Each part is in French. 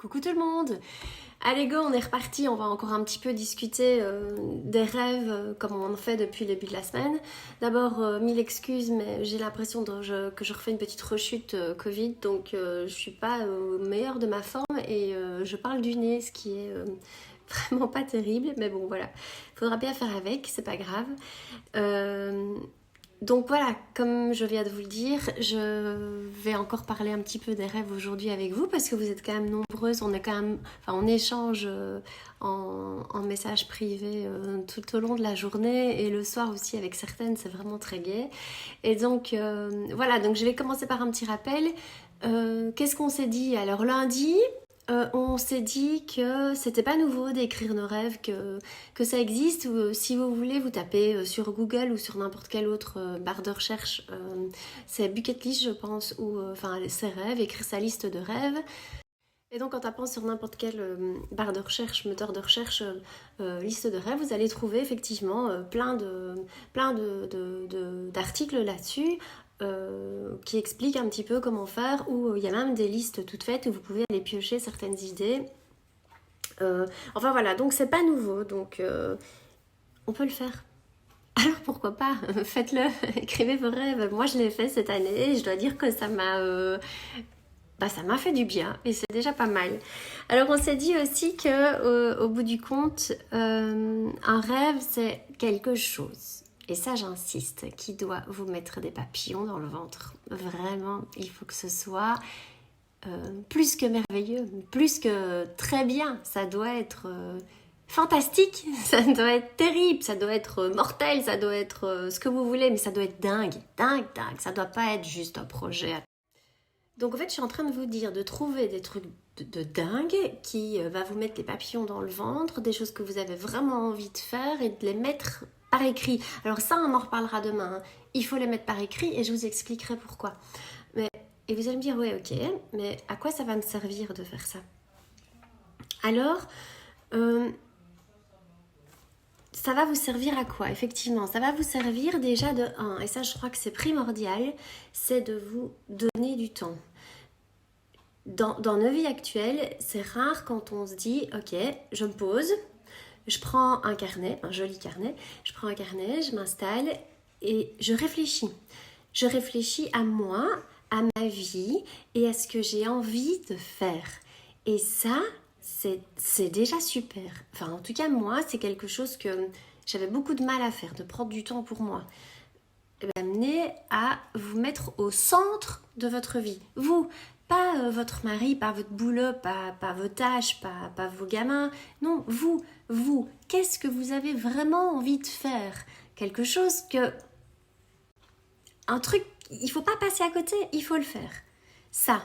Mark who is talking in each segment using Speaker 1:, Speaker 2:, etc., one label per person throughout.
Speaker 1: Coucou tout le monde. Allez go, on est reparti, on va encore un petit peu discuter des rêves comme on en fait depuis le début de la semaine. D'abord, mille excuses, mais j'ai l'impression que je refais une petite rechute Covid, donc je suis pas au meilleur de ma forme et je parle du nez, ce qui est vraiment pas terrible, mais bon voilà, faudra bien faire avec, c'est pas grave. Donc voilà, comme je viens de vous le dire, je vais encore parler un petit peu des rêves aujourd'hui avec vous parce que vous êtes quand même nombreuses, on est quand même, enfin on échange en message privé tout au long de la journée et le soir aussi avec certaines, c'est vraiment très gai. Et donc voilà, donc je vais commencer par un petit rappel. Qu'est-ce qu'on s'est dit? Alors lundi, on s'est dit que c'était pas nouveau d'écrire nos rêves, que ça existe. Si vous voulez, vous tapez sur Google ou sur n'importe quelle autre barre de recherche, c'est bucket list, je pense, ou enfin ses rêves, écrire sa liste de rêves. Et donc en tapant sur n'importe quelle barre de recherche, moteur de recherche, liste de rêves, vous allez trouver effectivement d'articles là-dessus qui expliquent un petit peu comment faire, ou il y a même des listes toutes faites où vous pouvez aller piocher certaines idées. Enfin voilà, donc c'est pas nouveau, donc on peut le faire. Alors pourquoi pas, faites-le, écrivez vos rêves. Moi je l'ai fait cette année et je dois dire que ça m'a fait du bien et c'est déjà pas mal. Alors on s'est dit aussi que au bout du compte, un rêve c'est quelque chose. Et ça j'insiste, qui doit vous mettre des papillons dans le ventre. Vraiment, il faut que ce soit plus que merveilleux, plus que très bien. Ça doit être fantastique, ça doit être terrible, ça doit être mortel, ça doit être ce que vous voulez, mais ça doit être dingue, dingue, dingue. Ça doit pas être juste un projet. Donc en fait, je suis en train de vous dire de trouver des trucs de dingue qui va vous mettre les papillons dans le ventre, des choses que vous avez vraiment envie de faire et de les mettre par écrit. Alors ça, on en reparlera demain. Hein. Il faut les mettre par écrit et je vous expliquerai pourquoi. Et vous allez me dire, ouais, ok, mais à quoi ça va me servir de faire ça? Alors, ça va vous servir à quoi? Effectivement, ça va vous servir déjà de 1, et ça je crois que c'est primordial, c'est de vous donner du temps. Dans nos vies actuelles, c'est rare quand on se dit, ok, je me pose, je prends un carnet, un joli carnet, je prends un carnet, je m'installe et je réfléchis. Je réfléchis à moi, à ma vie et à ce que j'ai envie de faire. Et ça, c'est déjà super. Enfin, en tout cas, moi, c'est quelque chose que j'avais beaucoup de mal à faire, de prendre du temps pour moi. Amener à vous mettre au centre de votre vie. Vous, pas votre mari, pas votre boulot, pas vos tâches, pas vos gamins. Non, vous. Qu'est-ce que vous avez vraiment envie de faire? Quelque chose que... Un truc, il faut pas passer à côté, il faut le faire. Ça.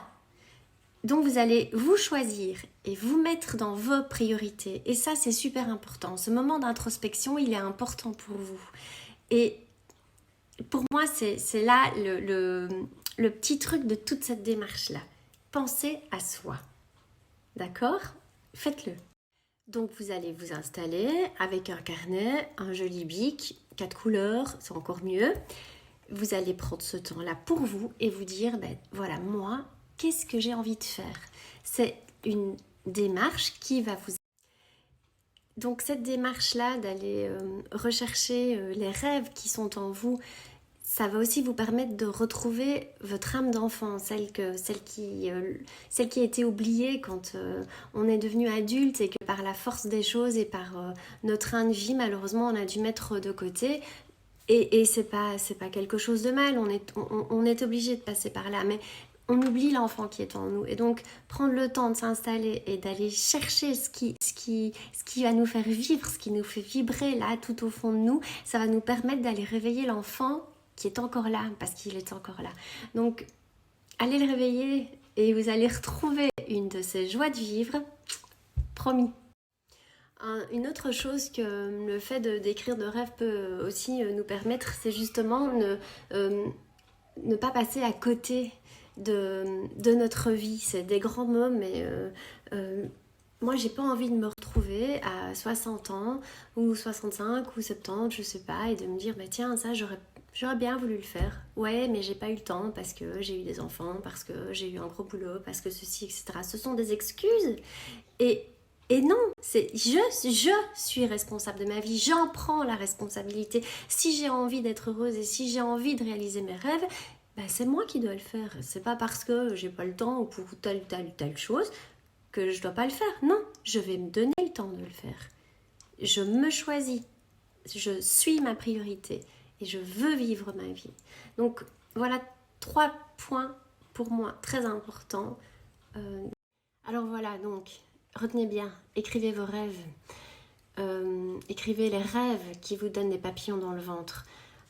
Speaker 1: Donc vous allez vous choisir et vous mettre dans vos priorités. Et ça, c'est super important. Ce moment d'introspection, il est important pour vous. Et pour moi, c'est là le petit truc de toute cette démarche-là. Pensez à soi. D'accord? Faites-le. Donc vous allez vous installer avec un carnet, un joli bic, 4 couleurs, c'est encore mieux. Vous allez prendre ce temps-là pour vous et vous dire, ben voilà, moi, qu'est-ce que j'ai envie de faire? C'est une démarche qui va vous... Donc cette démarche-là d'aller rechercher les rêves qui sont en vous, ça va aussi vous permettre de retrouver votre âme d'enfant, celle qui a été oubliée quand on est devenu adulte et que par la force des choses et par notre train de vie, malheureusement, on a dû mettre de côté. Et c'est pas quelque chose de mal, on est obligé de passer par là, mais on oublie l'enfant qui est en nous. Et donc, prendre le temps de s'installer et d'aller chercher ce qui va nous faire vivre, ce qui nous fait vibrer là, tout au fond de nous, ça va nous permettre d'aller réveiller l'enfant qui est encore là, parce qu'il est encore là. Donc, allez le réveiller et vous allez retrouver une de ces joies de vivre, promis. Une autre chose que le fait d'écrire de rêves peut aussi nous permettre, c'est justement ne pas passer à côté de notre vie. C'est des grands mots, mais moi j'ai pas envie de me retrouver à 60 ans ou 65 ou 70, je sais pas, et de me dire bah tiens, ça J'aurais bien voulu le faire. Ouais, mais j'ai pas eu le temps parce que j'ai eu des enfants, parce que j'ai eu un gros boulot, parce que ceci, etc. Ce sont des excuses. Et, et non, je suis responsable de ma vie. J'en prends la responsabilité. Si j'ai envie d'être heureuse et si j'ai envie de réaliser mes rêves, ben c'est moi qui dois le faire. C'est pas parce que j'ai pas le temps ou pour telle chose que je dois pas le faire. Non, je vais me donner le temps de le faire. Je me choisis. Je suis ma priorité et je veux vivre ma vie. Donc voilà 3 points pour moi très importants. Alors voilà, donc retenez bien, écrivez vos rêves. Écrivez les rêves qui vous donnent des papillons dans le ventre.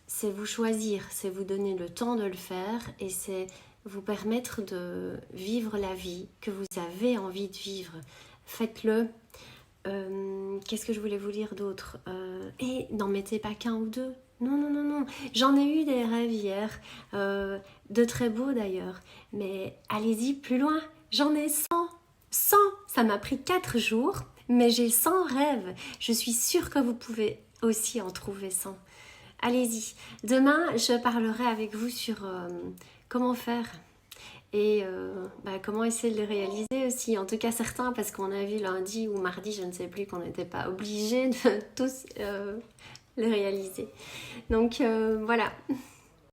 Speaker 1: C'est vous choisir, c'est vous donner le temps de le faire et c'est vous permettre de vivre la vie que vous avez envie de vivre. Faites-le. Qu'est-ce que je voulais vous dire d'autre? Et n'en mettez pas qu'un ou deux. Non, non, non, non. J'en ai eu des rêves hier, de très beaux d'ailleurs. Mais allez-y plus loin. J'en ai 100. 100. Ça m'a pris 4 jours, mais j'ai 100 rêves. Je suis sûre que vous pouvez aussi en trouver 100. Allez-y. Demain, je parlerai avec vous sur comment faire. Et comment essayer de les réaliser aussi. En tout cas certains, parce qu'on a vu lundi ou mardi, je ne sais plus, qu'on n'était pas obligés de tous les réaliser. Donc voilà.